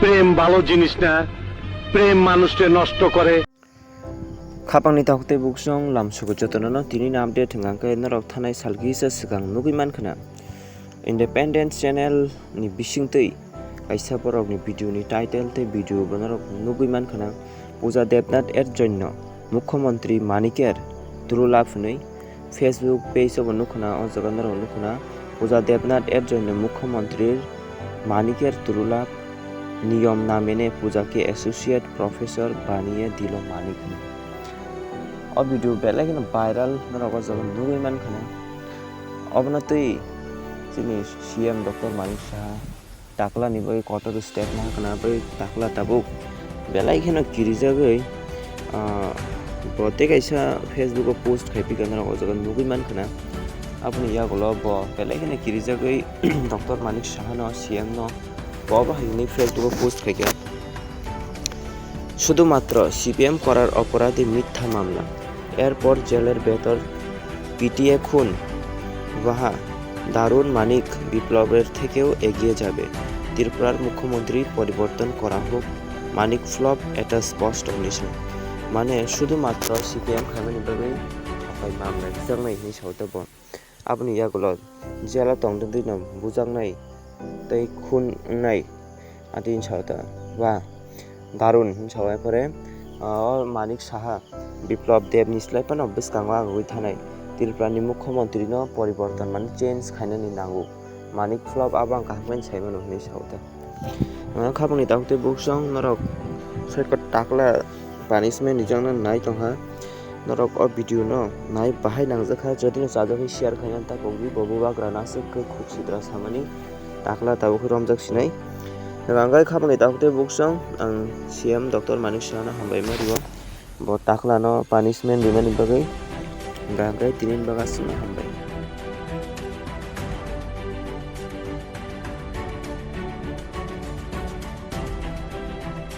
প্রেম ভালো জিনিস না, প্রেম মানুষকে নষ্ট করে। खापांनि ताखुते बुकसं लामसुगु जतननो तिनि update hingangkhe norok thanai salgisa sigang nugui mankhana independent channel ni bisingtui kaisa borok ni video ni title tei video bonorok nugui mankhana puja devnath er jonno mukhyamantri maniker turulap hinui facebook page obo nukhana o jaga norok nukhana puja devnath er jonno mukhyamantri maniker turulap niyom na mene puja ke associate professor baniye dilo manik o video belai kena viral norok jaga nugui mankhana obna tui chini CM Dr. Manik Saha Takla ni bai kotor step na kana bai Takla Tabok belai kena kirijagoi bote kaisa Facebook o post khaipi kana o jaga nugui mankhana apni yagolo bo belai kena kirijagoi Dr. Manik Saha no CM no bo bahini Facebook o post khaika শুধুমাত্র CPM করার অপরাধে মিথ্যা মামলা এরপর জেলের ভেতর পিটিয়ে খুন বাহা দারুণ মানিক বিপ্লবের থেকেও এগিয়ে যাবে ত্রিপুরার মুখ্যমন্ত্রী পরিবর্তন করা হোক মানিক ফ্লপ এটা স্পষ্ট নিশান মানে শুধুমাত্র সিপিএম খামানিভাবে থাকায় মামলা বুজাংনাयनि सायाव दं আপনি ইয়াগুলো জেলা তংদন দিন বুজাংनाय তৈ খুনनाय আদিন সাথে বা দারুণ সবাই পরে মানিক সাহা বিপ্লব দেব নিসলাইপানো বিস্কাঙ্গ আগই থানায় ত্রিপুরানি মুখ্যমন্ত্রীনো পরিবর্তন মানে চেঞ্জ খাইনানি নাঙ্গু মানিক ফ্লপ আবাং কাহমেন সাইমানো नि সাউতা খাবনি তাহতে বুকসং নরক সৈকত টাকলা পানিশমেন্ট নিজংনা নাই তংহা নরক অ ভিডিও ন নাই বাহাই নাংজাখা যদি সাজাখै শেয়ার খাইনান তা কবি ববুবা গ্রানাসে খুবসিদ্রা সামানি টাকলা তাবুখै রমজাক Sinai Rangai khapani takute buksang ang CM Dr. Manik Saha hambai mario bo takla no punishment dimani bagai rangai tinin baga sima hambai